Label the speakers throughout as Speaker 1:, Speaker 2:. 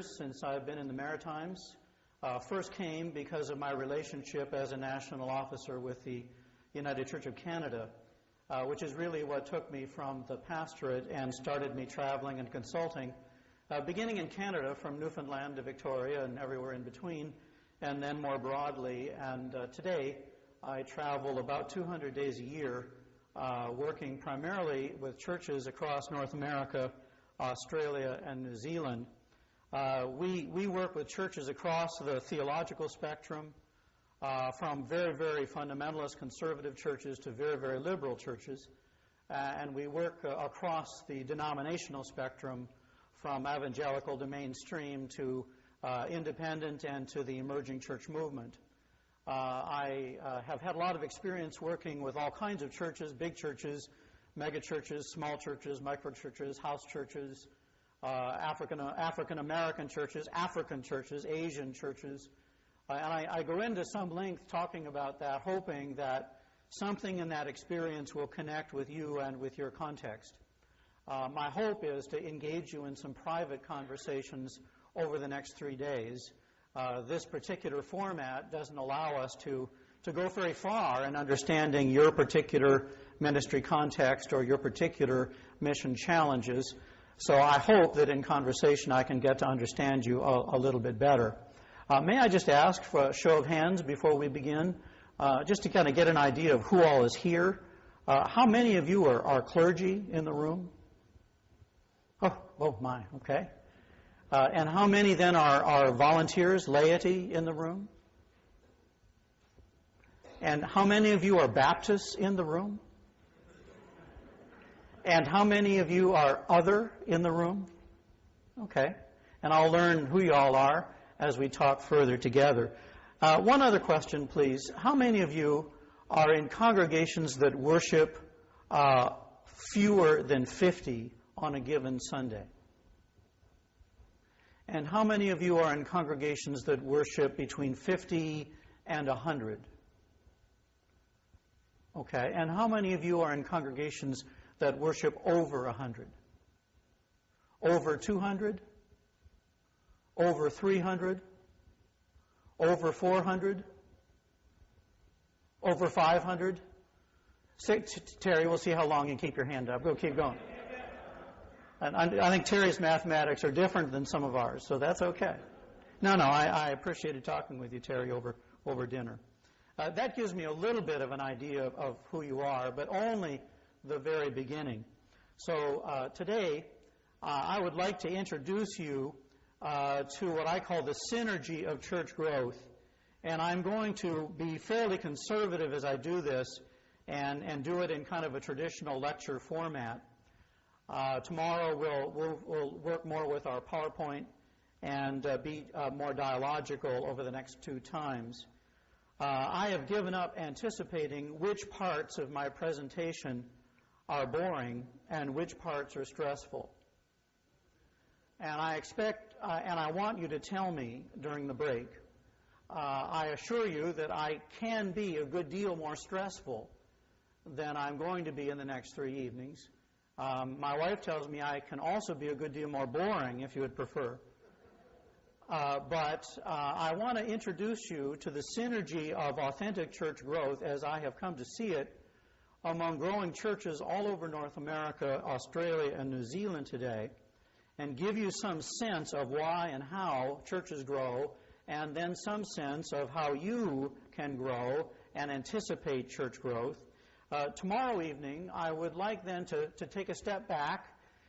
Speaker 1: years since I've been in the Maritimes. First came because of my relationship as a national officer with the United Church of Canada, which is really what took me from the pastorate and started me traveling and consulting, beginning in Canada from Newfoundland to Victoria and everywhere in between, and then more broadly. And today I travel about 200 days a year, working primarily with churches across North America, Australia, and New Zealand. We work with churches across the theological spectrum, from very, very fundamentalist conservative churches to very, very liberal churches. And we work across the denominational spectrum from evangelical to mainstream to independent and to the emerging church movement. I have had a lot of experience working with all kinds of churches, big churches, mega churches, small churches, micro churches, house churches, African American churches, African churches, Asian churches. And I go into some length talking about that, hoping that something in that experience will connect with you and with your context. My hope is to engage you in some private conversations over the next 3 days. This particular format doesn't allow us to go very far in understanding your particular ministry context or your particular mission challenges. So I hope that in conversation I can get to understand you a little bit better. May I just ask for a show of hands before we begin, just to kind of get an idea of who all is here. How many of you are clergy in the room? Oh my, okay. And how many then are volunteers, laity in the room? And how many of you are Baptists in the room? And how many of you are other in the room? Okay. And I'll learn who you all are as we talk further together. One other question, please. How many of you are in congregations that worship fewer than 50 on a given Sunday? And how many of you are in congregations that worship between 50 and 100? Okay. And how many of you are in congregations that worship over 100? Over 200? Over 300? Over 400? Over 500? Terry, we'll see how long you keep your hand up. Go, keep going. And I think Terry's mathematics are different than some of ours, so that's okay. No, I appreciated talking with you, Terry, over dinner. That gives me a little bit of an idea of who you are, but only the very beginning. So today, I would like to introduce you to what I call the synergy of church growth. And I'm going to be fairly conservative as I do this and do it in kind of a traditional lecture format. Tomorrow we'll work more with our PowerPoint and be more dialogical over the next 2 times. I have given up anticipating which parts of my presentation are boring and which parts are stressful. And I expect, and I want you to tell me during the break, I assure you that I can be a good deal more stressful than I'm going to be in the next 3 evenings. My wife tells me I can also be a good deal more boring, if you would prefer. But I want to introduce you to the synergy of authentic church growth as I have come to see it among growing churches all over North America, Australia, and New Zealand today, and give you some sense of why and how churches grow, and then some sense of how you can grow and anticipate church growth. Tomorrow evening, I would like then to take a step back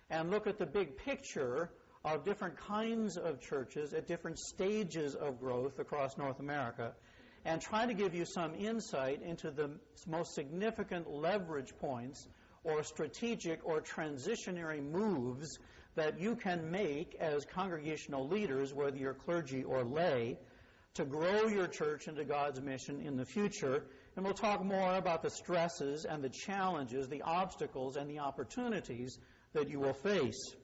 Speaker 1: and look at the big picture of different kinds of churches at different stages of growth across North America, and try to give you some insight into the most significant leverage points or strategic or transitionary moves that you can make as congregational leaders, whether you're clergy or lay, to grow your church into God's mission in the future. And we'll talk more about the stresses and the challenges, the obstacles and the opportunities that you will face.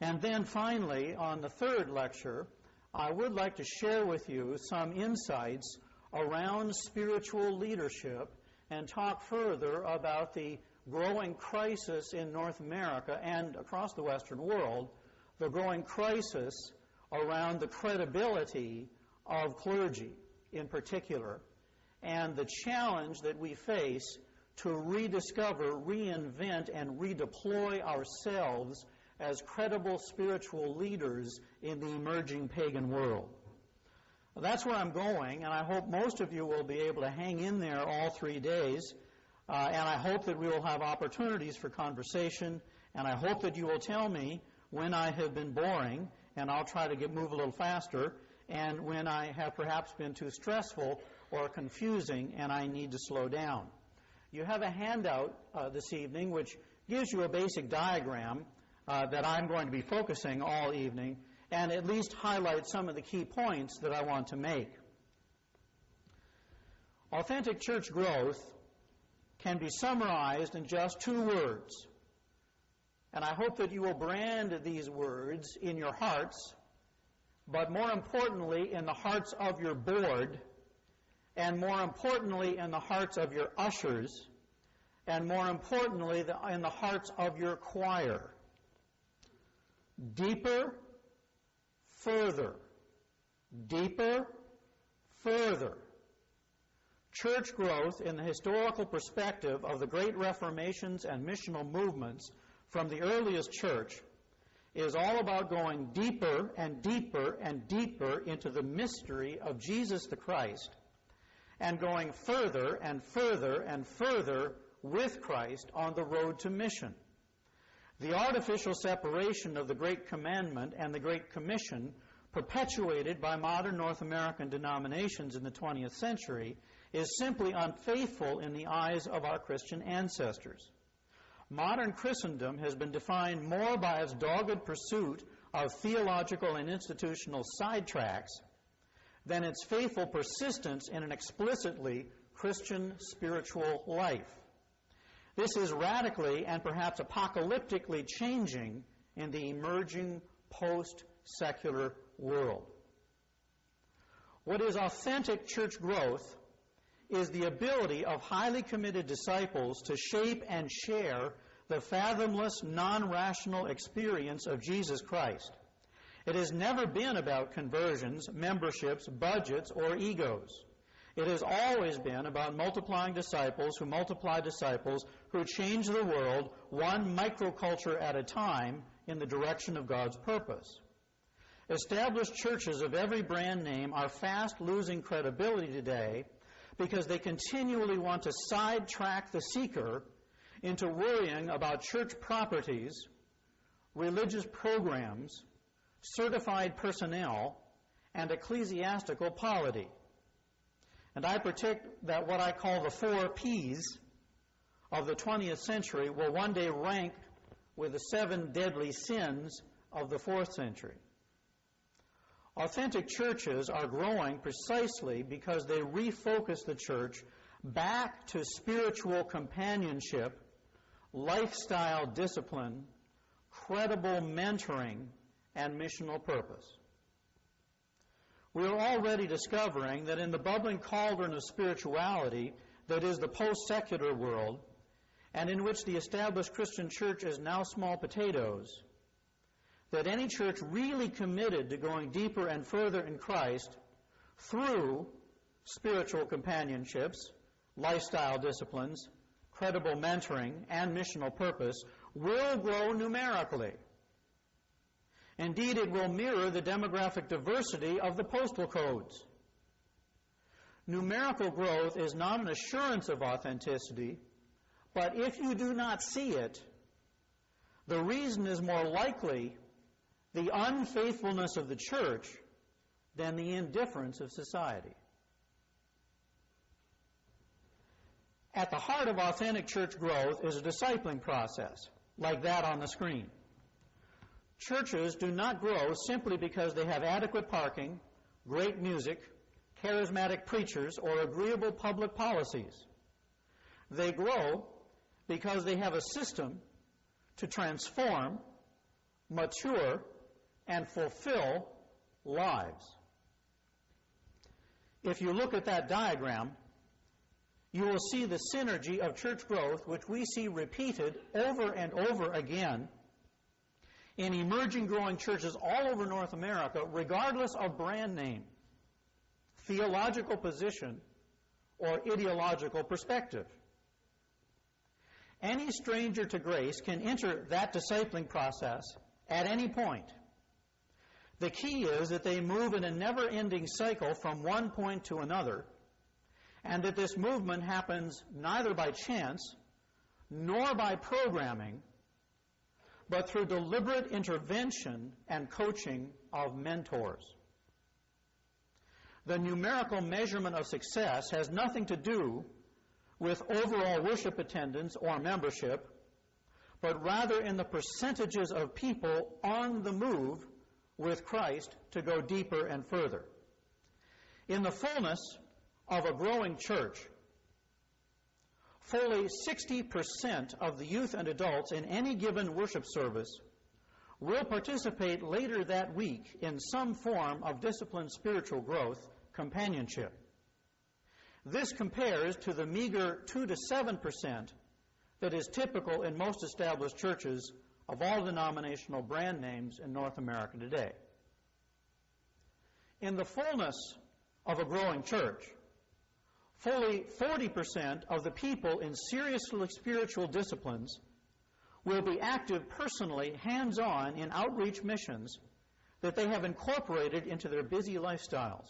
Speaker 1: And then finally, on the third lecture, I would like to share with you some insights around spiritual leadership and talk further about the growing crisis in North America and across the Western world, the growing crisis around the credibility of clergy in particular, and the challenge that we face to rediscover, reinvent, and redeploy ourselves as credible spiritual leaders in the emerging pagan world. That's where I'm going, and I hope most of you will be able to hang in there all 3 days, and I hope that we will have opportunities for conversation, and I hope that you will tell me when I have been boring, and I'll try to move a little faster, and when I have perhaps been too stressful or confusing and I need to slow down. You have a handout this evening which gives you a basic diagram that I'm going to be focusing all evening, and at least highlight some of the key points that I want to make. Authentic church growth can be summarized in just 2 words. And I hope that you will brand these words in your hearts, but more importantly in the hearts of your board, and more importantly in the hearts of your ushers, and more importantly in the hearts of your choir. Deeper, further. Deeper, further. Church growth in the historical perspective of the great reformations and missional movements from the earliest church is all about going deeper and deeper and deeper into the mystery of Jesus the Christ, and going further and further and further with Christ on the road to mission. The artificial separation of the Great Commandment and the Great Commission, perpetuated by modern North American denominations in the 20th century, is simply unfaithful in the eyes of our Christian ancestors. Modern Christendom has been defined more by its dogged pursuit of theological and institutional sidetracks than its faithful persistence in an explicitly Christian spiritual life. This is radically and perhaps apocalyptically changing in the emerging post-secular world. What is authentic church growth is the ability of highly committed disciples to shape and share the fathomless, non-rational experience of Jesus Christ. It has never been about conversions, memberships, budgets, or egos. It has always been about multiplying disciples who multiply disciples who change the world one microculture at a time in the direction of God's purpose. Established churches of every brand name are fast losing credibility today because they continually want to sidetrack the seeker into worrying about church properties, religious programs, certified personnel, and ecclesiastical polity. And I predict that what I call the 4 Ps of the 20th century will one day rank with the 7 deadly sins of the 4th century. Authentic churches are growing precisely because they refocus the church back to spiritual companionship, lifestyle discipline, credible mentoring, and missional purpose. We are already discovering that in the bubbling cauldron of spirituality that is the post-secular world, and in which the established Christian church is now small potatoes, that any church really committed to going deeper and further in Christ through spiritual companionship,s lifestyle disciplines, credible mentoring, and missional purpose will grow numerically. Indeed, it will mirror the demographic diversity of the postal codes. Numerical growth is not an assurance of authenticity, but if you do not see it, the reason is more likely the unfaithfulness of the church than the indifference of society. At the heart of authentic church growth is a discipling process, like that on the screen. Churches do not grow simply because they have adequate parking, great music, charismatic preachers, or agreeable public policies. They grow because they have a system to transform, mature, and fulfill lives. If you look at that diagram, you will see the synergy of church growth, which we see repeated over and over again in emerging, growing churches all over North America, regardless of brand name, theological position, or ideological perspective. Any stranger to grace can enter that discipling process at any point. The key is that they move in a never-ending cycle from one point to another, and that this movement happens neither by chance nor by programming, but through deliberate intervention and coaching of mentors. The numerical measurement of success has nothing to do with overall worship attendance or membership, but rather in the percentages of people on the move with Christ to go deeper and further. In the fullness of a growing church, fully 60% of the youth and adults in any given worship service will participate later that week in some form of disciplined spiritual growth companionship. This compares to the meager 2 to 7% that is typical in most established churches of all denominational brand names in North America today. In the fullness of a growing church, fully 40% of the people in serious spiritual disciplines will be active personally, hands-on in outreach missions that they have incorporated into their busy lifestyles.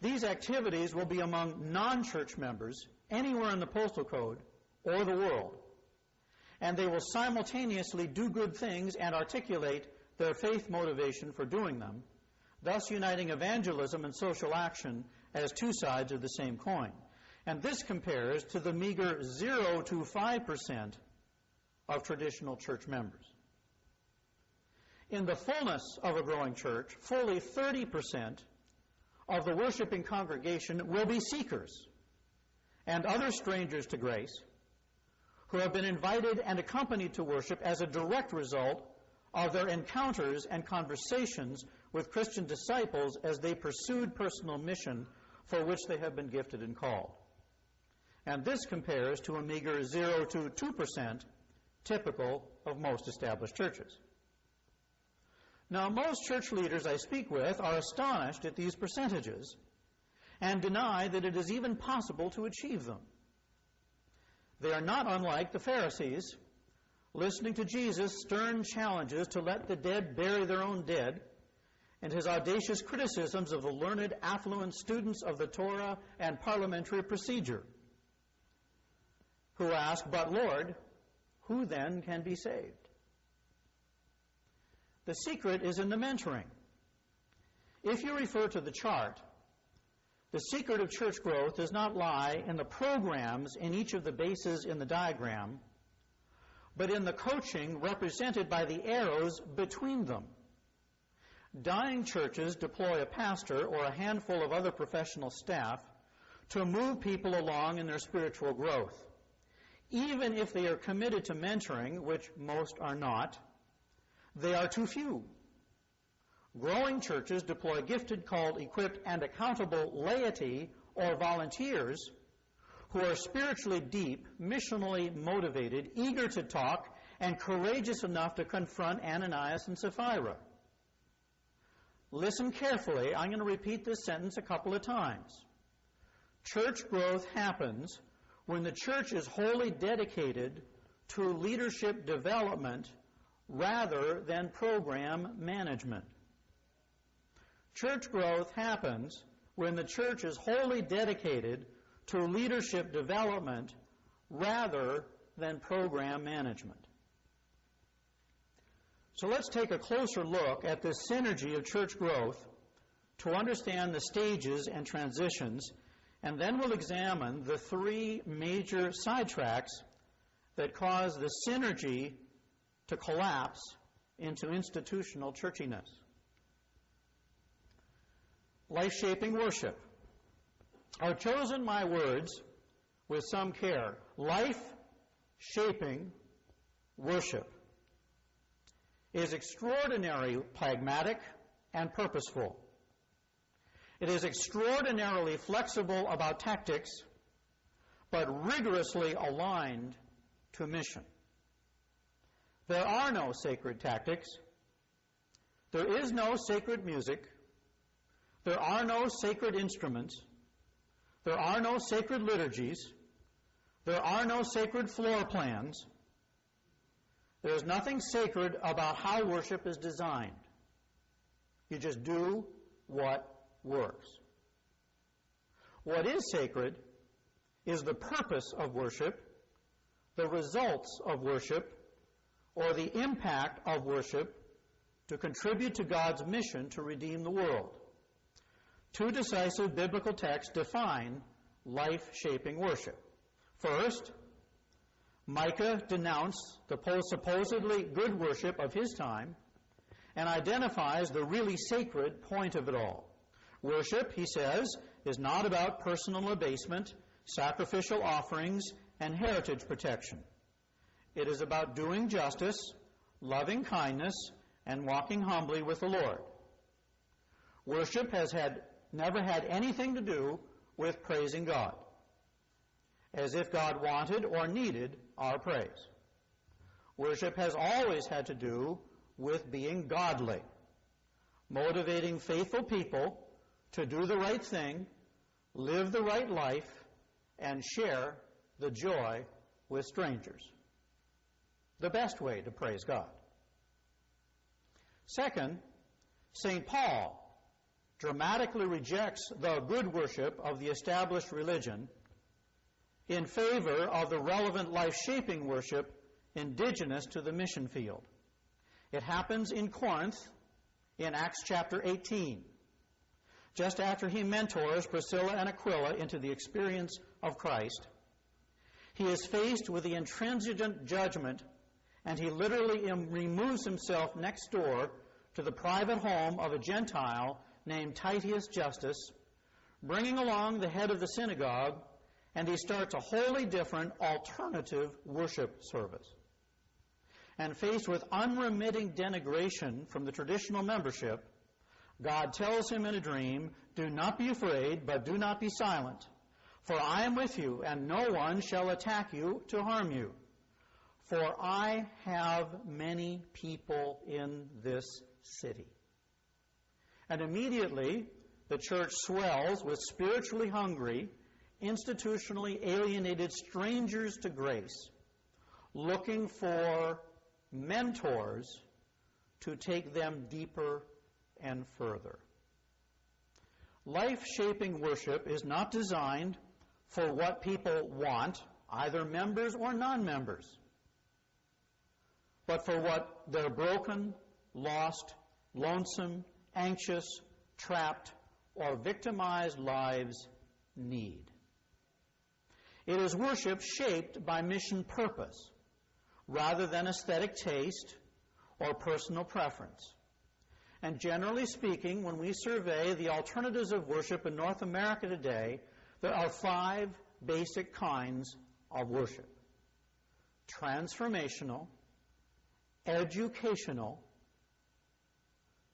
Speaker 1: These activities will be among non-church members anywhere in the postal code or the world, and they will simultaneously do good things and articulate their faith motivation for doing them, thus uniting evangelism and social action as two sides of the same coin. And this compares to the meager 0 to 5% of traditional church members. In the fullness of a growing church, fully 30% of the worshiping congregation will be seekers and other strangers to grace who have been invited and accompanied to worship as a direct result of their encounters and conversations with Christian disciples as they pursued personal mission for which they have been gifted and called. And this compares to a meager 0 to 2% typical of most established churches. Now, most church leaders I speak with are astonished at these percentages and deny that it is even possible to achieve them. They are not unlike the Pharisees, listening to Jesus' stern challenges to let the dead bury their own dead, and his audacious criticisms of the learned, affluent students of the Torah and parliamentary procedure, who ask, "But Lord, who then can be saved?" The secret is in the mentoring. If you refer to the chart, the secret of church growth does not lie in the programs in each of the bases in the diagram, but in the coaching represented by the arrows between them. Dying churches deploy a pastor or a handful of other professional staff to move people along in their spiritual growth. Even if they are committed to mentoring, which most are not, they are too few. Growing churches deploy gifted, called, equipped, and accountable laity or volunteers who are spiritually deep, missionally motivated, eager to talk, and courageous enough to confront Ananias and Sapphira. Listen carefully. I'm going to repeat this sentence a couple of times. Church growth happens when the church is wholly dedicated to leadership development rather than program management. Church growth happens when the church is wholly dedicated to leadership development rather than program management. So let's take a closer look at the synergy of church growth to understand the stages and transitions, and then we'll examine the three major sidetracks that cause the synergy to collapse into institutional churchiness. Life-shaping worship. I've chosen my words with some care. Life-shaping worship is extraordinarily pragmatic and purposeful. It is extraordinarily flexible about tactics, but rigorously aligned to mission. There are no sacred tactics. There is no sacred music. There are no sacred instruments. There are no sacred liturgies. There are no sacred floor plans. There is nothing sacred about how worship is designed. You just do what works. What is sacred is the purpose of worship, the results of worship, or the impact of worship to contribute to God's mission to redeem the world. Two decisive biblical texts define life-shaping worship. First, Micah denounced the supposedly good worship of his time and identifies the really sacred point of it all. Worship, he says, is not about personal abasement, sacrificial offerings, and heritage protection. It is about doing justice, loving kindness, and walking humbly with the Lord. Worship has never had anything to do with praising God, as if God wanted or needed our praise. Worship has always had to do with being godly, motivating faithful people to do the right thing, live the right life, and share the joy with strangers. The best way to praise God. Second, St. Paul dramatically rejects the good worship of the established religion in favor of the relevant life-shaping worship indigenous to the mission field. It happens in Corinth in Acts chapter 18, just after he mentors Priscilla and Aquila into the experience of Christ. He is faced with the intransigent judgment, and he literally removes himself next door to the private home of a Gentile named Titius Justus, bringing along the head of the synagogue, and he starts a wholly different alternative worship service. And faced with unremitting denigration from the traditional membership, God tells him in a dream, "Do not be afraid, but do not be silent, for I am with you, and no one shall attack you to harm you. For I have many people in this city." And immediately, the church swells with spiritually hungry, institutionally alienated strangers to grace, looking for mentors to take them deeper and further. Life-shaping worship is not designed for what people want, either members or non-members, but for what their broken, lost, lonesome, anxious, trapped, or victimized lives need. It is worship shaped by mission purpose, rather than aesthetic taste or personal preference. And generally speaking, when we survey the alternatives of worship in North America today, there are 5 basic kinds of worship: transformational, educational,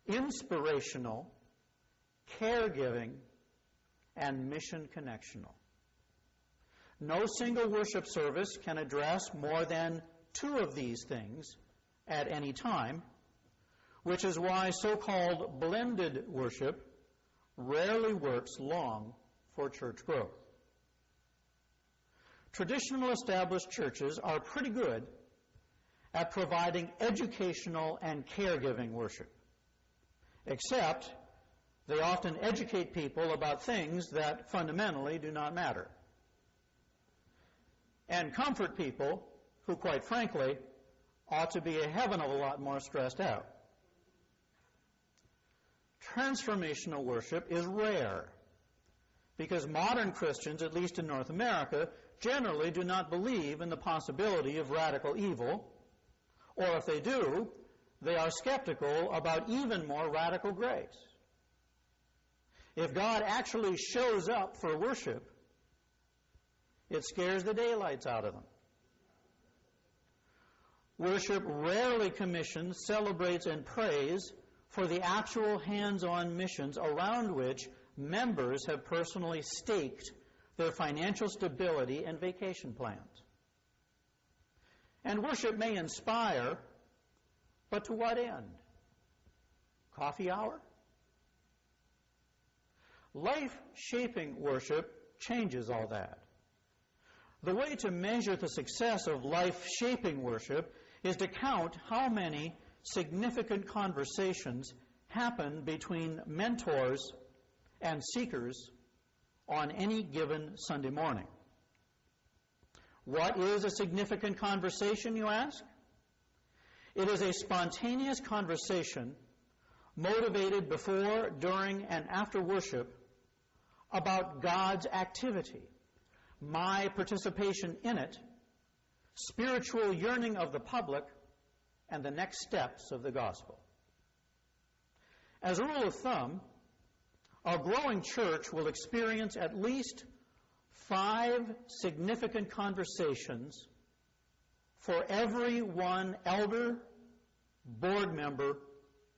Speaker 1: inspirational, caregiving, and mission connectional. No single worship service can address more than 2 of these things at any time, which is why so-called blended worship rarely works long for church growth. Traditional established churches are pretty good at providing educational and caregiving worship, except they often educate people about things that fundamentally do not matter, and comfort people who, quite frankly, ought to be a heaven of a lot more stressed out. Transformational worship is rare because modern Christians, at least in North America, generally do not believe in the possibility of radical evil, or if they do, they are skeptical about even more radical grace. If God actually shows up for worship, it scares the daylights out of them. Worship rarely commissions, celebrates, and prays for the actual hands-on missions around which members have personally staked their financial stability and vacation plans. And worship may inspire, But to what end? Coffee hour? Life-shaping worship changes all that. The way to measure the success of life-shaping worship is to count how many significant conversations happen between mentors and seekers on any given Sunday morning. What is a significant conversation, you ask? It is a spontaneous conversation motivated before, during, and after worship about God's activity, my participation in it, spiritual yearning of the public, and the next steps of the gospel. As a rule of thumb, a growing church will experience at least 5 significant conversations for every one elder, board member,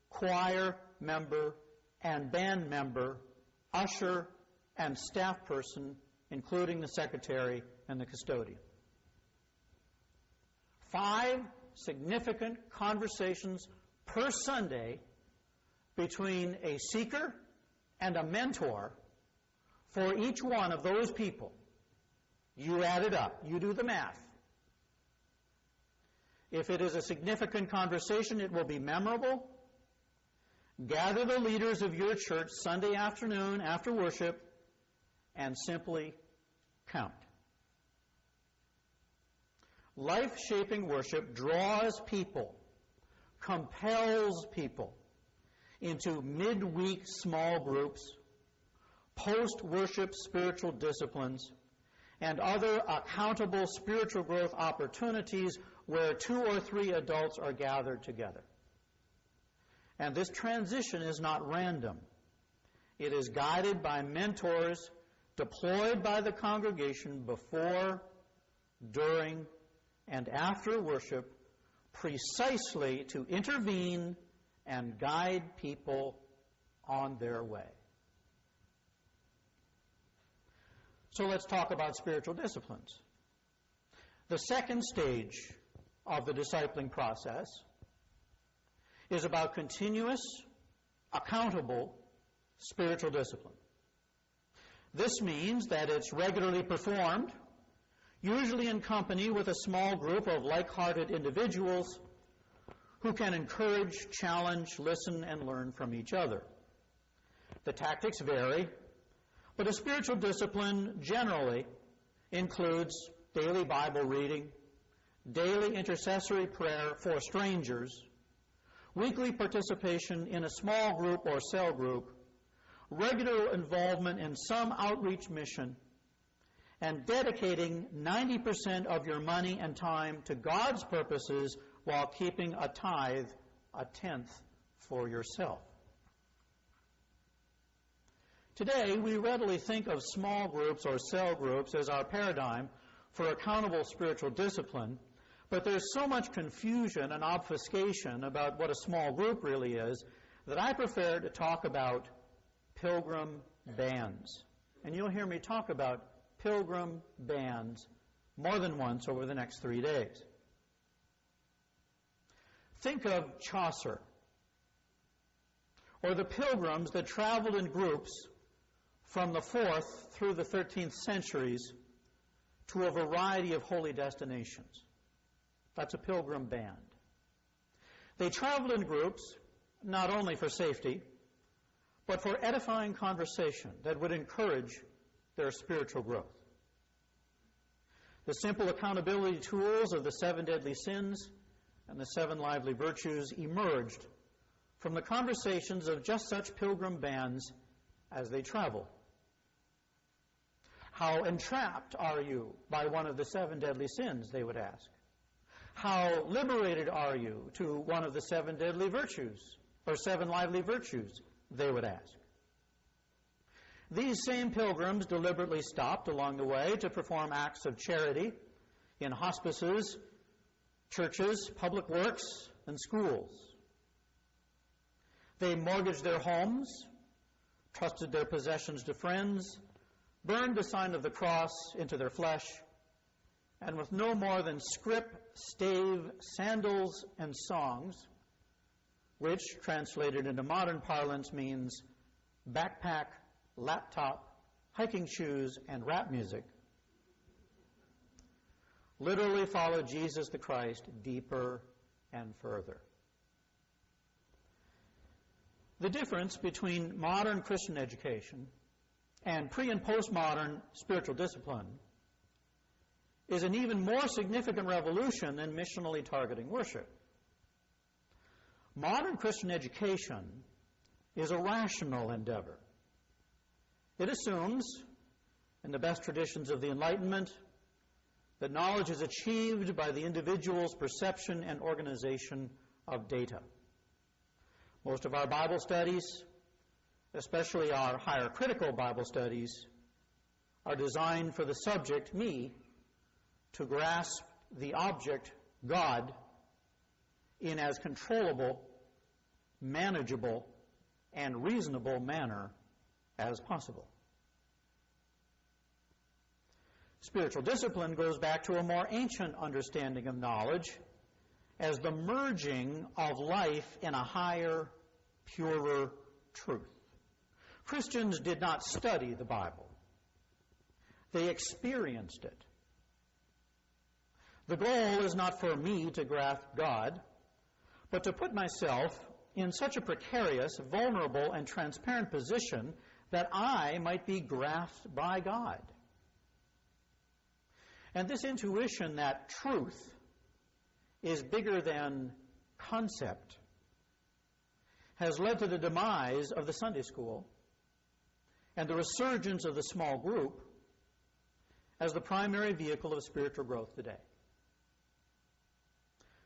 Speaker 1: choir member, and band member, usher, and staff person, including the secretary and the custodian. 5 significant conversations per Sunday between a seeker and a mentor for each one of those people. You add it up. You do the math. If it is a significant conversation, it will be memorable. Gather the leaders of your church Sunday afternoon after worship and simply count. Life-shaping worship draws people, compels people into midweek small groups, post-worship spiritual disciplines, and other accountable spiritual growth opportunities where 2 or 3 adults are gathered together. And this transition is not random. It is guided by mentors deployed by the congregation before, during, and after worship, precisely to intervene and guide people on their way. So let's talk about spiritual disciplines. The second stage of the discipling process is about continuous, accountable spiritual discipline. This means that it's regularly performed, usually in company with a small group of like-hearted individuals who can encourage, challenge, listen, and learn from each other. The tactics vary, but a spiritual discipline generally includes daily Bible reading, daily intercessory prayer for strangers, weekly participation in a small group or cell group, regular involvement in some outreach mission, and dedicating 90% of your money and time to God's purposes while keeping a tithe, a tenth, for yourself. Today, we readily think of small groups or cell groups as our paradigm for accountable spiritual discipline, but there's so much confusion and obfuscation about what a small group really is that I prefer to talk about pilgrim bands. And you'll hear me talk about pilgrim bands more than once over the next 3 days. Think of Chaucer, or the pilgrims that traveled in groups from the 4th through the 13th centuries to a variety of holy destinations. That's a pilgrim band. They traveled in groups not only for safety, but for edifying conversation that would encourage their spiritual growth. The simple accountability tools of the 7 deadly sins and the 7 lively virtues emerged from the conversations of just such pilgrim bands as they traveled. How entrapped are you by one of the 7 deadly sins, they would ask. How liberated are you to one of the 7 deadly virtues, or 7 lively virtues, they would ask. These same pilgrims deliberately stopped along the way to perform acts of charity in hospices, churches, public works, and schools. They mortgaged their homes, trusted their possessions to friends, burned the sign of the cross into their flesh, and with no more than scrip, stave, sandals, and songs, which, translated into modern parlance, means backpack, laptop, hiking shoes, and rap music, literally follow Jesus the Christ deeper and further. The difference between modern Christian education and pre- and postmodern spiritual discipline is an even more significant revolution than missionally targeting worship. Modern Christian education is a rational endeavor. It assumes, in the best traditions of the Enlightenment, that knowledge is achieved by the individual's perception and organization of data. Most of our Bible studies, especially our higher critical Bible studies, are designed for the subject, me, to grasp the object, God, in as controllable, manageable, and reasonable manner as possible. Spiritual discipline goes back to a more ancient understanding of knowledge as the merging of life in a higher, purer truth. Christians did not study the Bible. They experienced it. The goal is not for me to grasp God, but to put myself in such a precarious, vulnerable, and transparent position that I might be grasped by God. And this intuition that truth is bigger than concept has led to the demise of the Sunday school and the resurgence of the small group as the primary vehicle of spiritual growth today.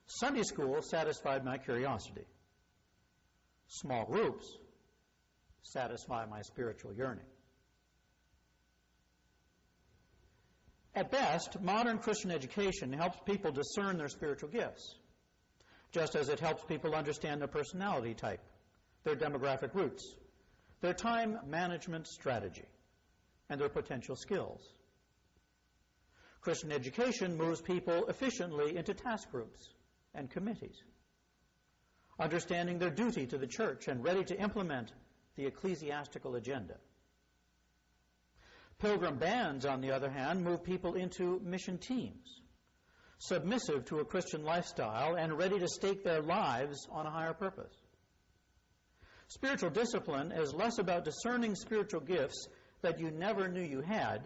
Speaker 1: Sunday school satisfied my curiosity. Small groups satisfy my spiritual yearning. At best, modern Christian education helps people discern their spiritual gifts, just as it helps people understand their personality type, their demographic roots, their time management strategy, and their potential skills. Christian education moves people efficiently into task groups and committees, understanding their duty to the church and ready to implement the ecclesiastical agenda. Pilgrim bands, on the other hand, move people into mission teams, submissive to a Christian lifestyle and ready to stake their lives on a higher purpose. Spiritual discipline is less about discerning spiritual gifts that you never knew you had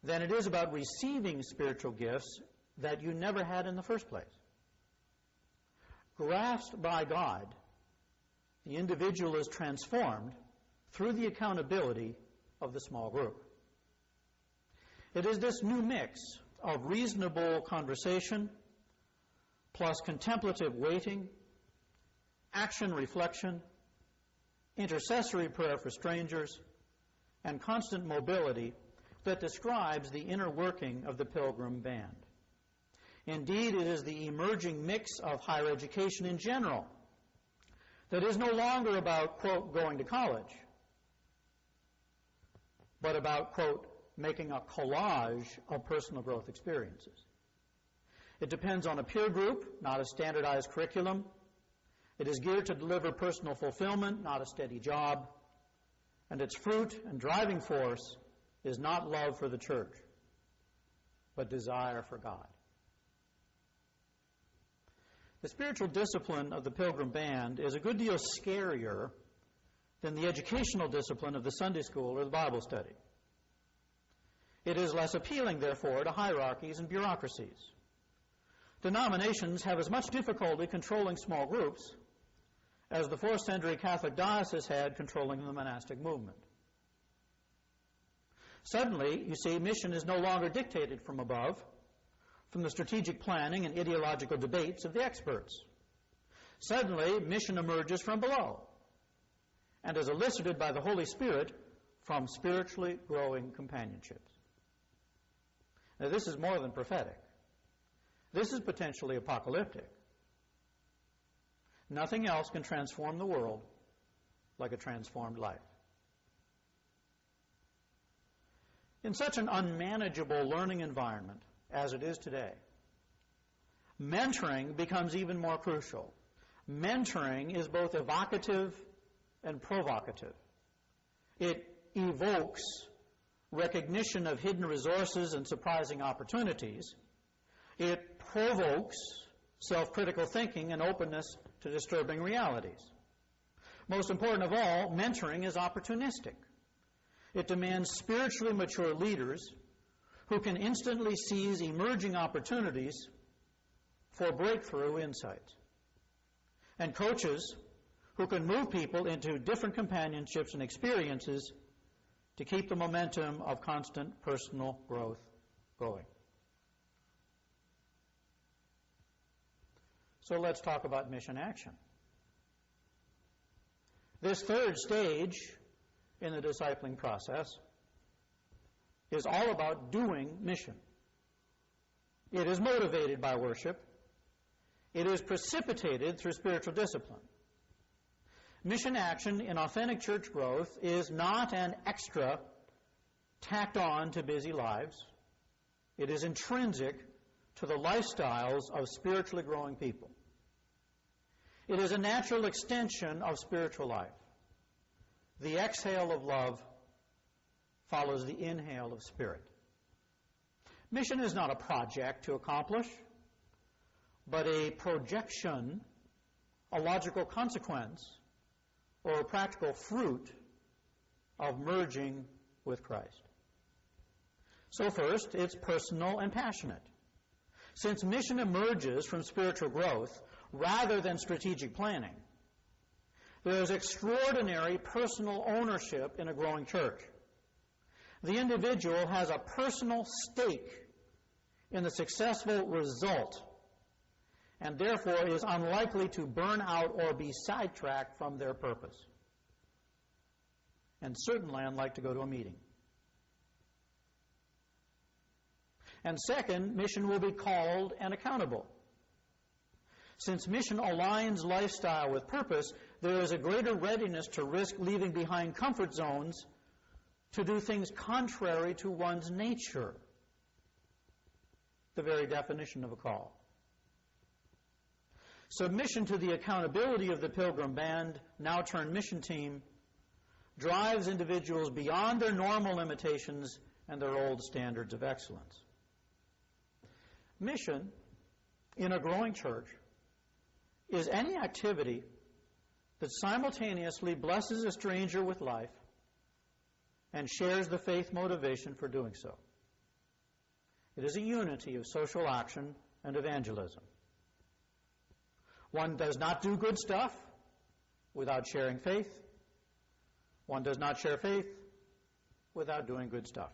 Speaker 1: than it is about receiving spiritual gifts that you never had in the first place. Grasped by God, the individual is transformed through the accountability of the small group. It is this new mix of reasonable conversation plus contemplative waiting, action reflection, intercessory prayer for strangers, and constant mobility that describes the inner working of the Pilgrim band. Indeed, it is the emerging mix of higher education in general that is no longer about, quote, going to college, but about, quote, making a collage of personal growth experiences. It depends on a peer group, not a standardized curriculum. It is geared to deliver personal fulfillment, not a steady job. And its fruit and driving force is not love for the church, but desire for God. The spiritual discipline of the Pilgrim band is a good deal scarier than the educational discipline of the Sunday school or the Bible study. It is less appealing, therefore, to hierarchies and bureaucracies. Denominations have as much difficulty controlling small groups as the 4th century Catholic diocese had controlling the monastic movement. Suddenly, you see, mission is no longer dictated from above, from the strategic planning and ideological debates of the experts. Suddenly, mission emerges from below and is elicited by the Holy Spirit from spiritually growing companionships. Now, this is more than prophetic. This is potentially apocalyptic. Nothing else can transform the world like a transformed life. In such an unmanageable learning environment as it is today, mentoring becomes even more crucial. Mentoring is both evocative and provocative. It evokes recognition of hidden resources and surprising opportunities. It provokes self-critical thinking and openness to disturbing realities. Most important of all, mentoring is opportunistic. It demands spiritually mature leaders who can instantly seize emerging opportunities for breakthrough insight, and coaches who can move people into different companionships and experiences to keep the momentum of constant personal growth going. So let's talk about mission action. This third stage in the discipling process is all about doing mission. It is motivated by worship. It is precipitated through spiritual discipline. Mission action in authentic church growth is not an extra tacked on to busy lives. It is intrinsic to the lifestyles of spiritually growing people. It is a natural extension of spiritual life. The exhale of love follows the inhale of spirit. Mission is not a project to accomplish, but a projection, a logical consequence, or a practical fruit of merging with Christ. So first, it's personal and passionate. Since mission emerges from spiritual growth rather than strategic planning, there is extraordinary personal ownership in a growing church. The individual has a personal stake in the successful result, and therefore is unlikely to burn out or be sidetracked from their purpose, and certainly unlike to go to a meeting. And second, mission will be called and accountable. Since mission aligns lifestyle with purpose, there is a greater readiness to risk leaving behind comfort zones to do things contrary to one's nature, the very definition of a call. Submission to the accountability of the Pilgrim Band, now turned mission team, drives individuals beyond their normal limitations and their old standards of excellence. Mission in a growing church is any activity that simultaneously blesses a stranger with life and shares the faith motivation for doing so. It is a unity of social action and evangelism. One does not do good stuff without sharing faith. One does not share faith without doing good stuff.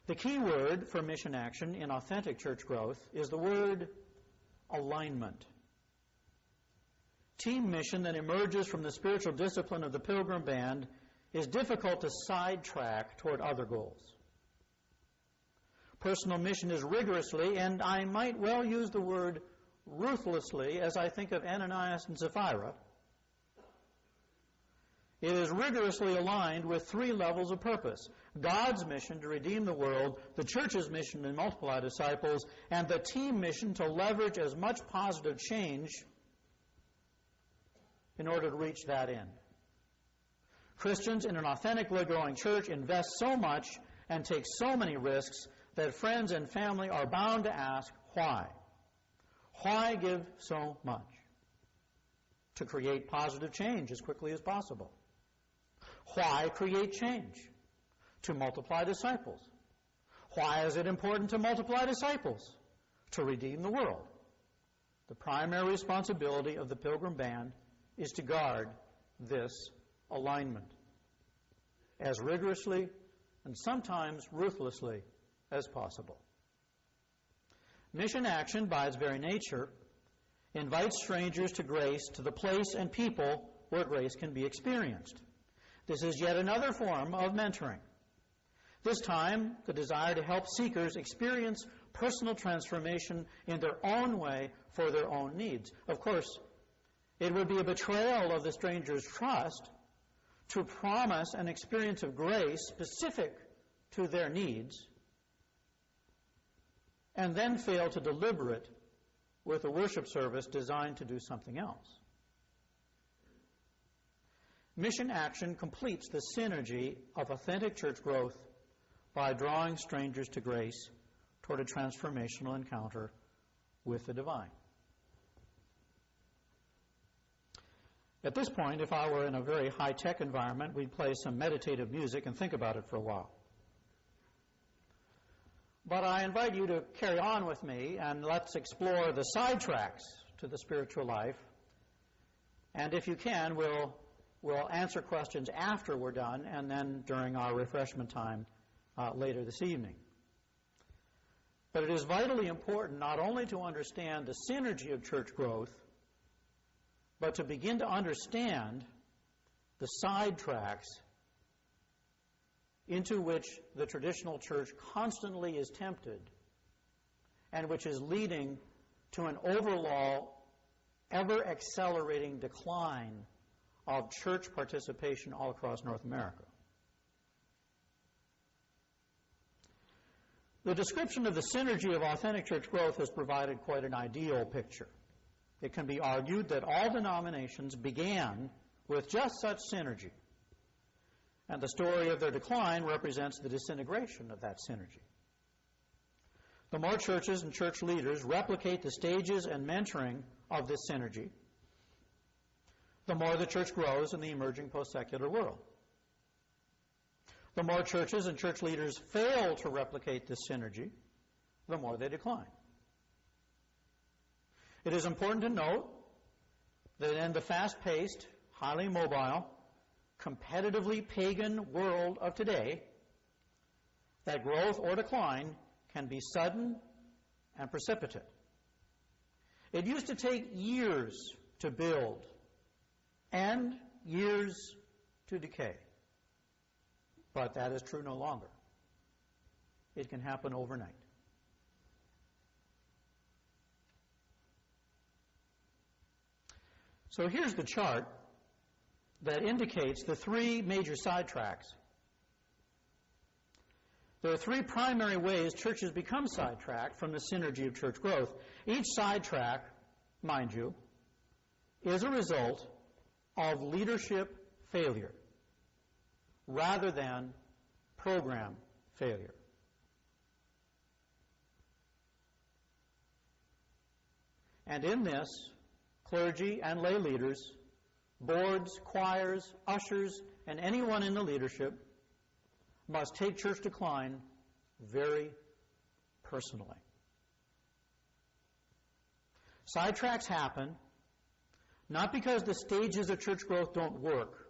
Speaker 1: The key word for mission action in authentic church growth is the word alignment. Team mission that emerges from the spiritual discipline of the Pilgrim Band is difficult to sidetrack toward other goals. Personal mission is rigorously, and I might well use the word ruthlessly as I think of Ananias and Sapphira. It is rigorously aligned with three levels of purpose: God's mission to redeem the world, the church's mission to multiply disciples, and the team mission to leverage as much positive change in order to reach that end. Christians in an authentically growing church invest so much and take so many risks that friends and family are bound to ask, why? Why give so much? To create positive change as quickly as possible. Why create change? To multiply disciples. Why is it important to multiply disciples? To redeem the world. The primary responsibility of the Pilgrim Band is to guard this alignment as rigorously and sometimes ruthlessly as possible. Mission action, by its very nature, invites strangers to grace, to the place and people where grace can be experienced. This is yet another form of mentoring. This time, the desire to help seekers experience personal transformation in their own way for their own needs. Of course, it would be a betrayal of the stranger's trust to promise an experience of grace specific to their needs and then fail to deliver it with a worship service designed to do something else. Mission action completes the synergy of authentic church growth by drawing strangers to grace toward a transformational encounter with the divine. At this point, if I were in a very high-tech environment, we'd play some meditative music and think about it for a while. But I invite you to carry on with me, and let's explore the sidetracks to the spiritual life. And if you can, we'll answer questions after we're done, and then during our refreshment time later this evening. But it is vitally important not only to understand the synergy of church growth, but to begin to understand the sidetracks into which the traditional church constantly is tempted and which is leading to an overall, ever-accelerating decline of church participation all across North America. The description of the synergy of authentic church growth has provided quite an ideal picture. It can be argued that all denominations began with just such synergy, and the story of their decline represents the disintegration of that synergy. The more churches and church leaders replicate the stages and mentoring of this synergy, the more the church grows in the emerging post-secular world. The more churches and church leaders fail to replicate this synergy, the more they decline. It is important to note that in the fast-paced, highly mobile, competitively pagan world of today, that growth or decline can be sudden and precipitate. It used to take years to build and years to decay. But that is true no longer. It can happen overnight. So here's the chart that indicates the three major sidetracks. There are three primary ways churches become sidetracked from the synergy of church growth. Each sidetrack, mind you, is a result of leadership failure rather than program failure. And in this, clergy and lay leaders, boards, choirs, ushers, and anyone in the leadership must take church decline very personally. Sidetracks happen not because the stages of church growth don't work,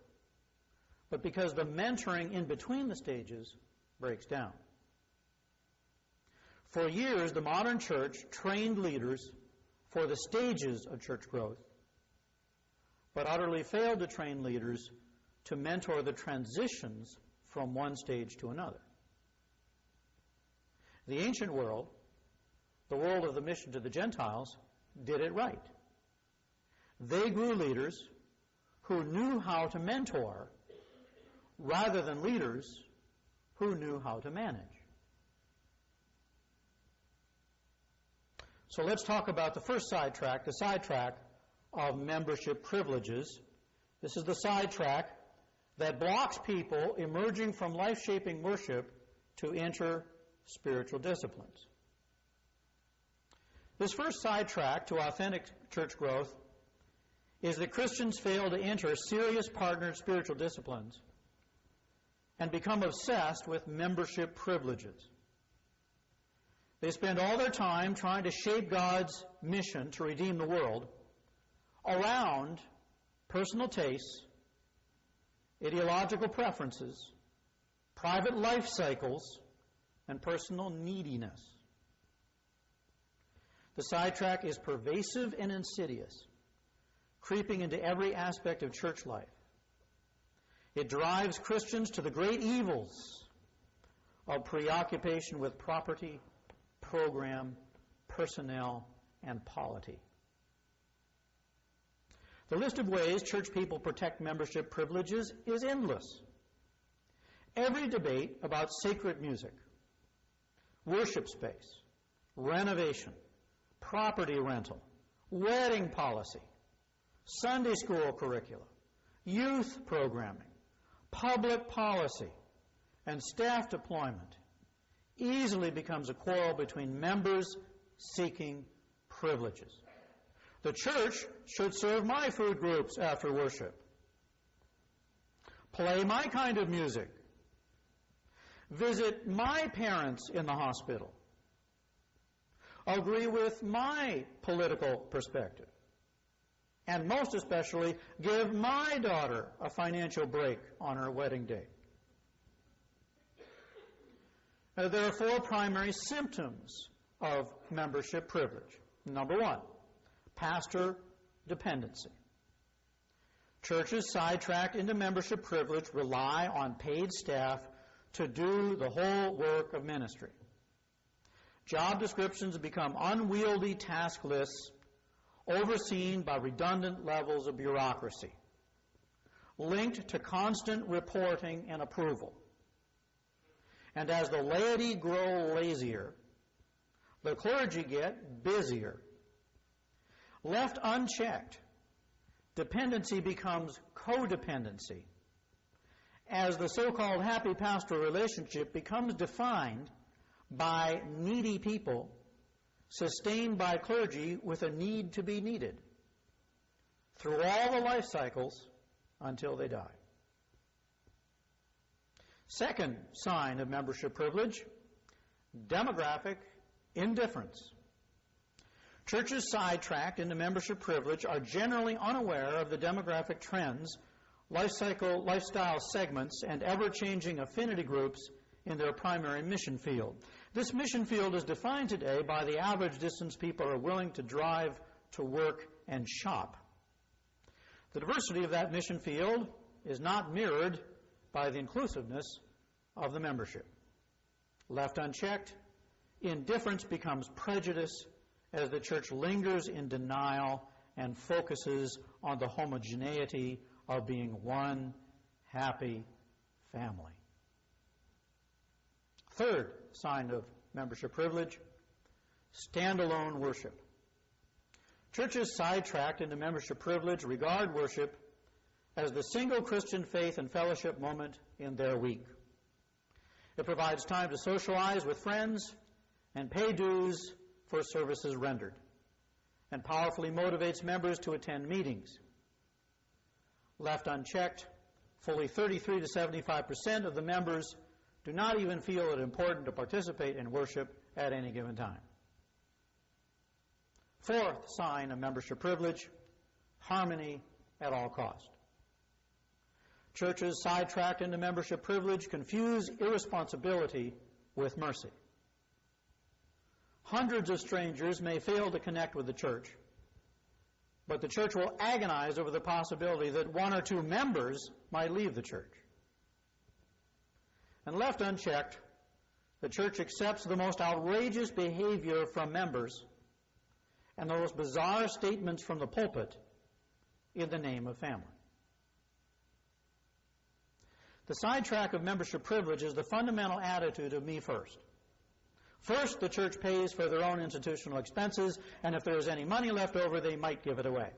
Speaker 1: but because the mentoring in between the stages breaks down. For years, the modern church trained leaders for the stages of church growth, but utterly failed to train leaders to mentor the transitions from one stage to another. The ancient world, the world of the mission to the Gentiles, did it right. They grew leaders who knew how to mentor rather than leaders who knew how to manage. So let's talk about the first sidetrack, the sidetrack of membership privileges. This is the sidetrack that blocks people emerging from life-shaping worship to enter spiritual disciplines. This first sidetrack to authentic church growth is that Christians fail to enter serious partnered spiritual disciplines and become obsessed with membership privileges. They spend all their time trying to shape God's mission to redeem the world around personal tastes, ideological preferences, private life cycles, and personal neediness. The sidetrack is pervasive and insidious, creeping into every aspect of church life. It drives Christians to the great evils of preoccupation with property, program, personnel, and polity. The list of ways church people protect membership privileges is endless. Every debate about sacred music, worship space, renovation, property rental, wedding policy, Sunday school curricula, youth programming, public policy, and staff deployment easily becomes a quarrel between members seeking privileges. The church should serve my food groups after worship, play my kind of music, visit my parents in the hospital, agree with my political perspective, and most especially, give my daughter a financial break on her wedding day. There are 4 primary symptoms of membership privilege. Number 1, pastor dependency. Churches sidetracked into membership privilege rely on paid staff to do the whole work of ministry. Job descriptions become unwieldy task lists overseen by redundant levels of bureaucracy, linked to constant reporting and approval. And as the laity grow lazier, the clergy get busier. Left unchecked, dependency becomes codependency, as the so-called happy pastoral relationship becomes defined by needy people sustained by clergy with a need to be needed through all the life cycles until they die. Second sign of membership privilege, demographic indifference. Churches sidetracked into membership privilege are generally unaware of the demographic trends, lifestyle segments, and ever-changing affinity groups in their primary mission field. This mission field is defined today by the average distance people are willing to drive to work and shop. The diversity of that mission field is not mirrored by the inclusiveness of the membership. Left unchecked, indifference becomes prejudice as the church lingers in denial and focuses on the homogeneity of being one happy family. Third sign of membership privilege, standalone worship. Churches sidetracked into membership privilege regard worship as the single Christian faith and fellowship moment in their week. It provides time to socialize with friends and pay dues for services rendered, and powerfully motivates members to attend meetings. Left unchecked, fully 33 to 75% of the members do not even feel it important to participate in worship at any given time. Fourth sign of membership privilege, harmony at all cost. Churches sidetracked into membership privilege confuse irresponsibility with mercy. Hundreds of strangers may fail to connect with the church, but the church will agonize over the possibility that 1 or 2 members might leave the church. And left unchecked, the church accepts the most outrageous behavior from members and the most bizarre statements from the pulpit in the name of family. The sidetrack of membership privilege is the fundamental attitude of me first. First, the church pays for their own institutional expenses, and if there is any money left over, they might give it away.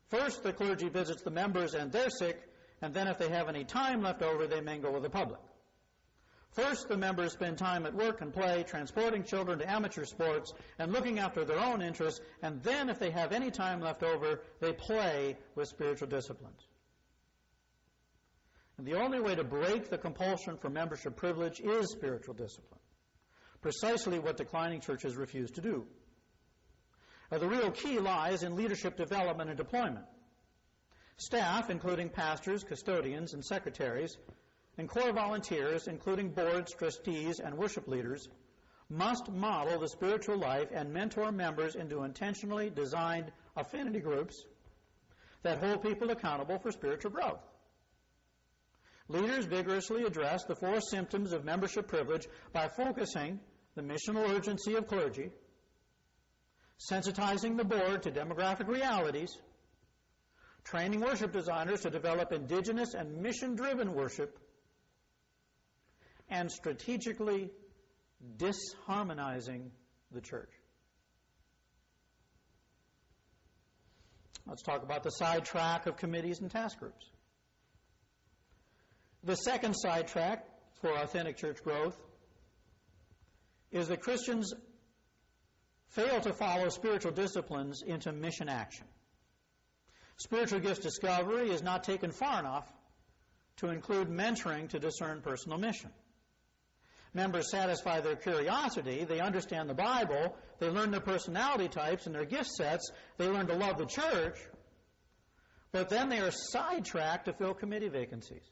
Speaker 1: First, the clergy visits the members and they're sick, and then if they have any time left over, they mingle with the public. First, the members spend time at work and play, transporting children to amateur sports and looking after their own interests, and then if they have any time left over, they play with spiritual disciplines. And the only way to break the compulsion for membership privilege is spiritual discipline. Precisely what declining churches refuse to do. The real key lies in leadership development and deployment. Staff, including pastors, custodians, and secretaries, and core volunteers, including boards, trustees, and worship leaders, must model the spiritual life and mentor members into intentionally designed affinity groups that hold people accountable for spiritual growth. Leaders vigorously address the 4 symptoms of membership privilege by focusing the missional urgency of clergy, sensitizing the board to demographic realities, training worship designers to develop indigenous and mission-driven worship, and strategically disharmonizing the church. let's talk about the sidetrack of committees and task groups. The second sidetrack for authentic church growth is that Christians fail to follow spiritual disciplines into mission action. Spiritual gifts discovery is not taken far enough to include mentoring to discern personal mission. Members satisfy their curiosity, they understand the Bible, they learn their personality types and their gift sets, they learn to love the church, but then they are sidetracked to fill committee vacancies.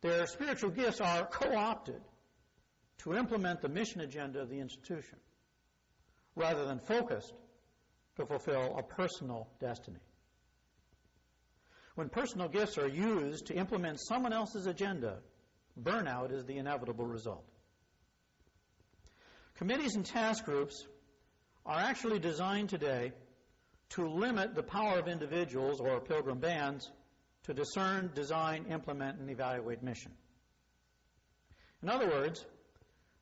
Speaker 1: Their spiritual gifts are co-opted to implement the mission agenda of the institution, rather than focused to fulfill a personal destiny. When personal gifts are used to implement someone else's agenda, burnout is the inevitable result. Committees and task groups are actually designed today to limit the power of individuals or pilgrim bands to discern, design, implement, and evaluate mission. In other words,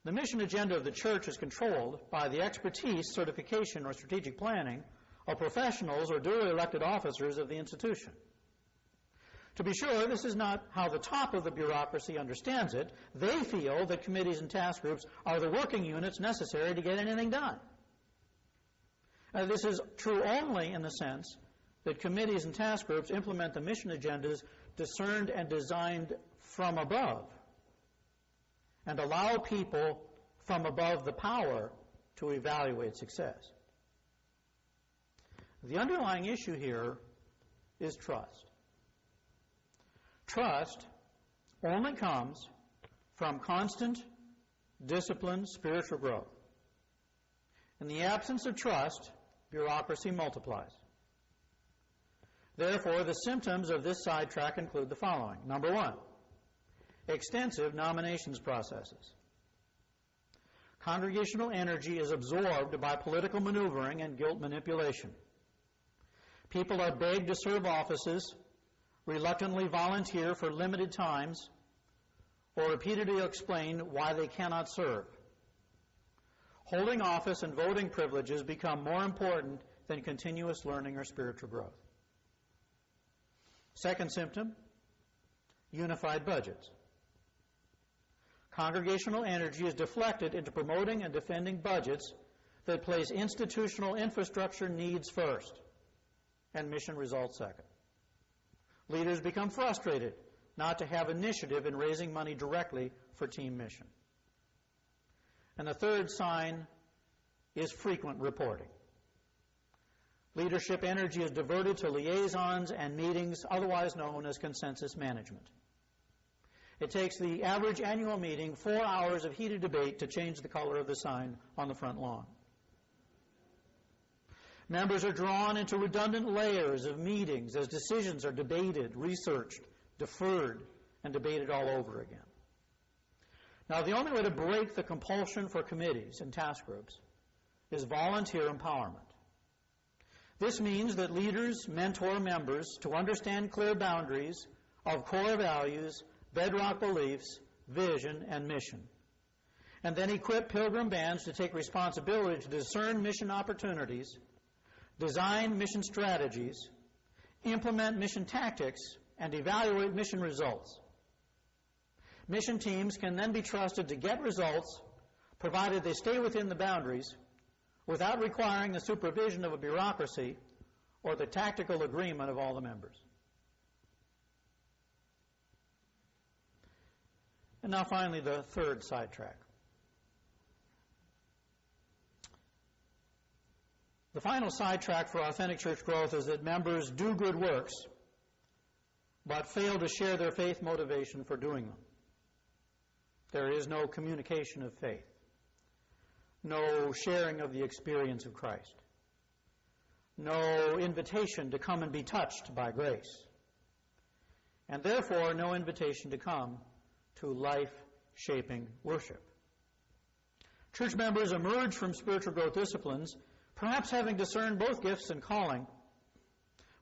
Speaker 1: the mission agenda of the church is controlled by the expertise, certification, or strategic planning of professionals or duly elected officers of the institution. To be sure, this is not how the top of the bureaucracy understands it. They feel that committees and task groups are the working units necessary to get anything done. This is true only in the sense that committees and task groups implement the mission agendas discerned and designed from above and allow people from above the power to evaluate success. The underlying issue here is trust. Trust only comes from constant, disciplined spiritual growth. In the absence of trust, bureaucracy multiplies. Therefore, the symptoms of this sidetrack include the following. Number one, extensive nominations processes. Congregational energy is absorbed by political maneuvering and guilt manipulation. People are begged to serve offices, reluctantly volunteer for limited times, or repeatedly explain why they cannot serve. Holding office and voting privileges become more important than continuous learning or spiritual growth. Second symptom, unified budgets. Congregational energy is deflected into promoting and defending budgets that place institutional infrastructure needs first and mission results second. Leaders become frustrated not to have initiative in raising money directly for team mission. And the third sign is frequent reporting. Leadership energy is diverted to liaisons and meetings, otherwise known as consensus management. It takes the average annual meeting 4 hours of heated debate to change the color of the sign on the front lawn. Members are drawn into redundant layers of meetings as decisions are debated, researched, deferred, and debated all over again. Now, the only way to break the compulsion for committees and task groups is volunteer empowerment. This means that leaders mentor members to understand clear boundaries of core values, bedrock beliefs, vision, and mission, and then equip pilgrim bands to take responsibility to discern mission opportunities, design mission strategies, implement mission tactics, and evaluate mission results. Mission teams can then be trusted to get results, provided they stay within the boundaries, without requiring the supervision of a bureaucracy or the tactical agreement of all the members. And now finally, the third sidetrack. The final sidetrack for authentic church growth is that members do good works, but fail to share their faith motivation for doing them. There is no communication of faith, no sharing of the experience of Christ, no invitation to come and be touched by grace, and therefore no invitation to come to life-shaping worship. Church members emerge from spiritual growth disciplines, perhaps having discerned both gifts and calling,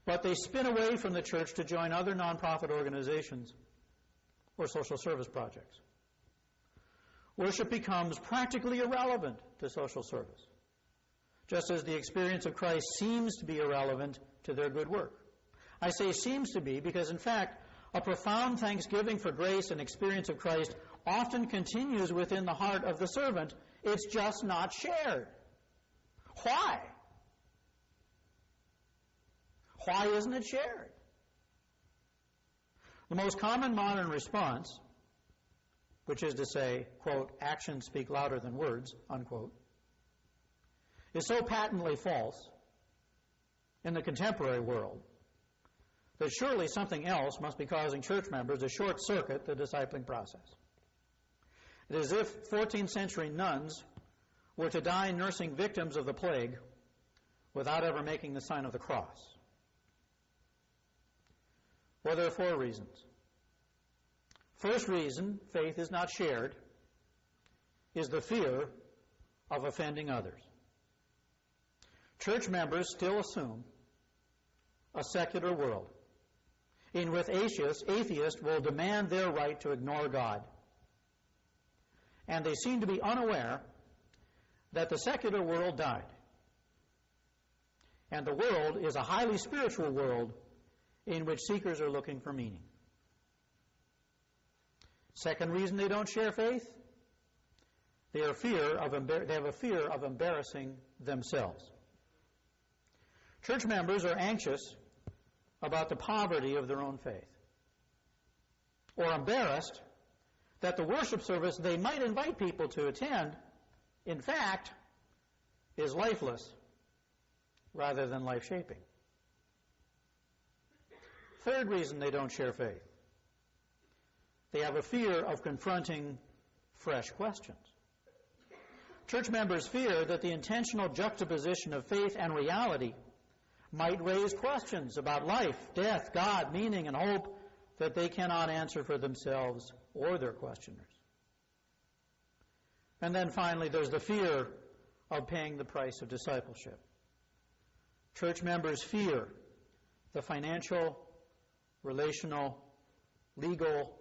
Speaker 1: but they spin away from the church to join other nonprofit organizations or social service projects. Worship becomes practically irrelevant to social service. just as the experience of Christ seems to be irrelevant to their good work. I say seems to be because, in fact, a profound thanksgiving for grace and experience of Christ often continues within the heart of the servant. It's just not shared. Why? Why isn't it shared? The most common modern response, which is to say, quote, actions speak louder than words, unquote, is so patently false in the contemporary world that surely something else must be causing church members to short-circuit the discipling process. It is as if 14th century nuns were to die nursing victims of the plague without ever making the sign of the cross. Well, there are 4 reasons. First reason faith is not shared is the fear of offending others. Church members still assume a secular world in which atheists will demand their right to ignore God. And they seem to be unaware that the secular world died. And the world is a highly spiritual world in which seekers are looking for meaning. Second reason they don't share faith, they have a fear of embarrassing themselves. Church members are anxious about the poverty of their own faith, or embarrassed that the worship service they might invite people to attend, in fact, is lifeless rather than life-shaping. Third reason they don't share faith, they have a fear of confronting fresh questions. Church members fear that the intentional juxtaposition of faith and reality might raise questions about life, death, God, meaning, and hope that they cannot answer for themselves or their questioners. And then finally, there's the fear of paying the price of discipleship. Church members fear the financial, relational, legal,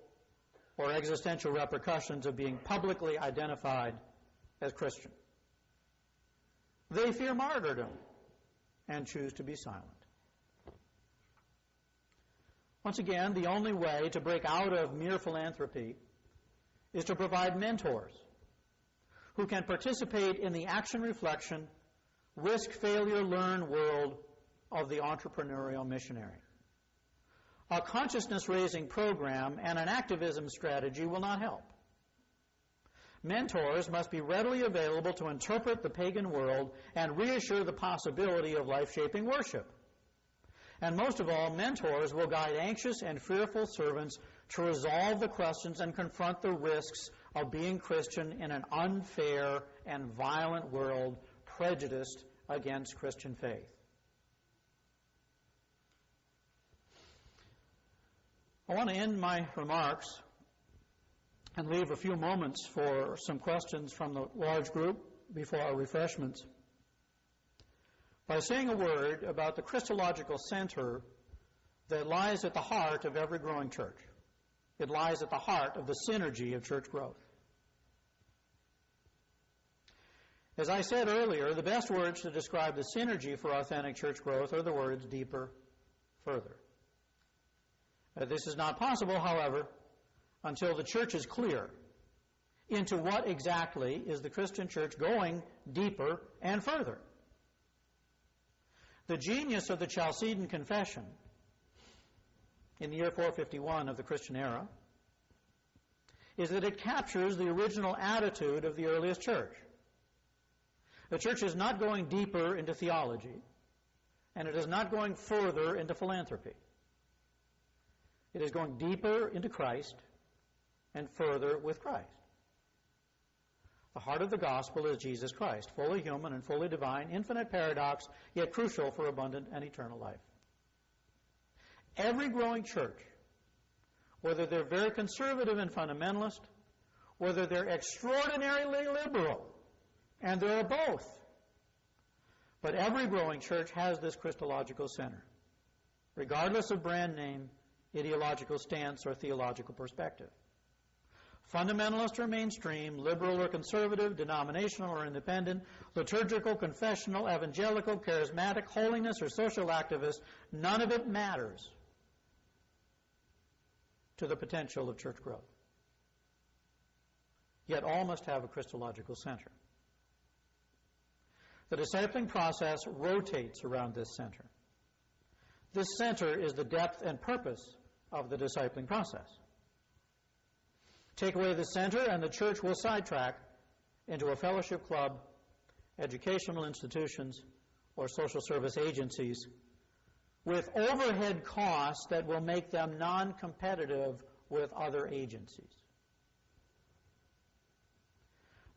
Speaker 1: or existential repercussions of being publicly identified as Christian. They fear martyrdom and choose to be silent. Once again, the only way to break out of mere philanthropy is to provide mentors who can participate in the action, reflection, risk, failure, learn world of the entrepreneurial missionary. A consciousness-raising program and an activism strategy will not help. Mentors must be readily available to interpret the pagan world and reassure the possibility of life-shaping worship. And most of all, mentors will guide anxious and fearful servants to resolve the questions and confront the risks of being Christian in an unfair and violent world prejudiced against Christian faith. I want to end my remarks and leave a few moments for some questions from the large group before our refreshments by saying a word about the Christological center that lies at the heart of every growing church. It lies at the heart of the synergy of church growth. As I said earlier, the best words to describe the synergy for authentic church growth are the words deeper, further. This is not possible, however, until the church is clear into what exactly is the Christian church going deeper and further. The genius of the Chalcedon Confession in the year 451 of the Christian era is that it captures the original attitude of the earliest church. The church is not going deeper into theology, and it is not going further into philanthropy. It is going deeper into Christ and further with Christ. The heart of the gospel is Jesus Christ, fully human and fully divine, infinite paradox, yet crucial for abundant and eternal life. Every growing church, whether they're very conservative and fundamentalist, whether they're extraordinarily liberal, and there are both, but every growing church has this Christological center, regardless of brand name, ideological stance, or theological perspective. Fundamentalist or mainstream, liberal or conservative, denominational or independent, liturgical, confessional, evangelical, charismatic, holiness or social activist, none of it matters to the potential of church growth. Yet all must have a Christological center. The discipling process rotates around this center. This center is the depth and purpose of the discipling process. Take away the center and the church will sidetrack into a fellowship club, educational institutions, or social service agencies with overhead costs that will make them non-competitive with other agencies.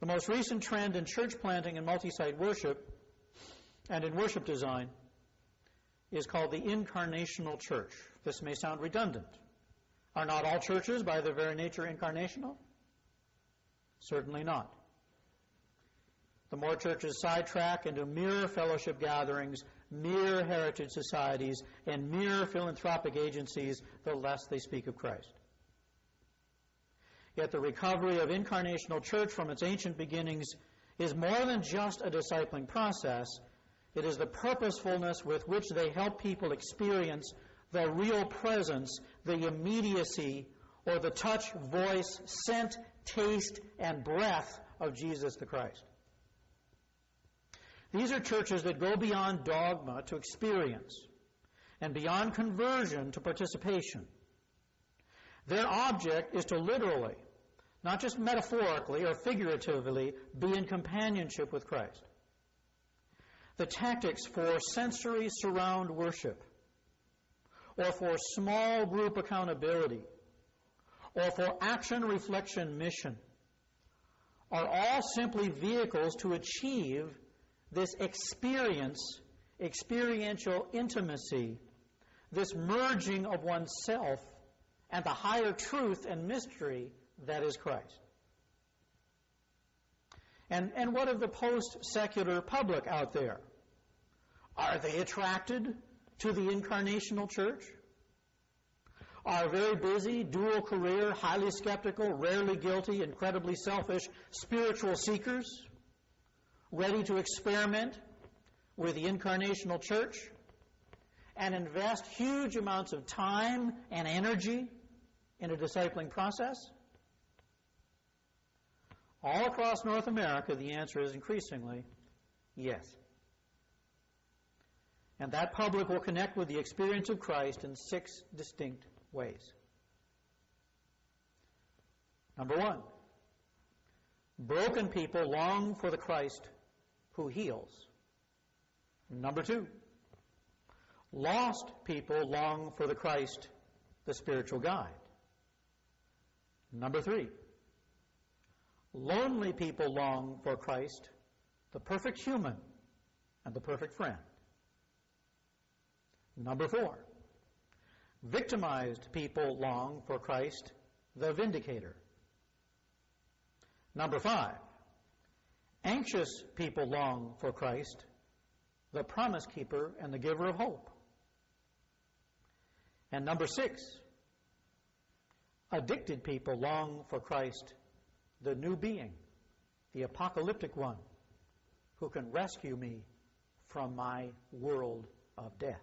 Speaker 1: The most recent trend in church planting and multi-site worship and in worship design is called the incarnational church. This may sound redundant. Are not all churches by their very nature incarnational? Certainly not. The more churches sidetrack into mere fellowship gatherings, mere heritage societies, and mere philanthropic agencies, the less they speak of Christ. Yet the recovery of incarnational church from its ancient beginnings is more than just a discipling process. It is the purposefulness with which they help people experience the real presence, the immediacy, or the touch, voice, scent, taste, and breath of Jesus the Christ. These are churches that go beyond dogma to experience and beyond conversion to participation. Their object is to literally, not just metaphorically or figuratively, be in companionship with Christ. The tactics for sensory surround worship, or for small group accountability, or for action reflection mission, are all simply vehicles to achieve this experiential intimacy, this merging of oneself and the higher truth and mystery that is Christ. And what of the post-secular public out there? Are they attracted to the incarnational church? Are very busy, dual career, highly skeptical, rarely guilty, incredibly selfish spiritual seekers ready to experiment with the incarnational church and invest huge amounts of time and energy in a discipling process? All across North America, the answer is increasingly yes. And that public will connect with the experience of Christ in 6 distinct ways. Number 1, broken people long for the Christ who heals. Number 2, lost people long for the Christ, the spiritual guide. Number 3, lonely people long for Christ, the perfect human and the perfect friend. Number 4, victimized people long for Christ, the vindicator. Number 5, anxious people long for Christ, the promise keeper and the giver of hope. And number 6, addicted people long for Christ, the new being, the apocalyptic one, who can rescue me from my world of death.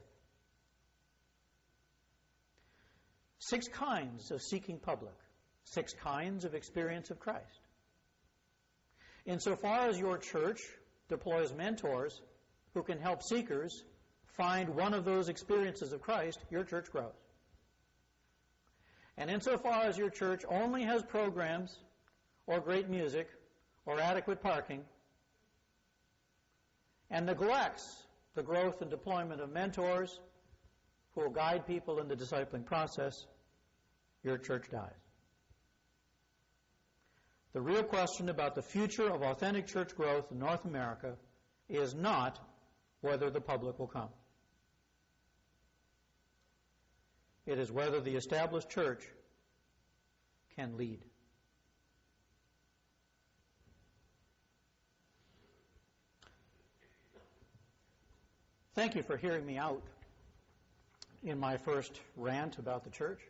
Speaker 1: 6 kinds of seeking public, 6 kinds of experience of Christ. Insofar as your church deploys mentors who can help seekers find one of those experiences of Christ, your church grows. And insofar as your church only has programs or great music or adequate parking and neglects the growth and deployment of mentors who will guide people in the discipling process, your church dies. The real question about the future of authentic church growth in North America is not whether the public will come. It is whether the established church can lead. Thank you for hearing me out in my first rant about the church.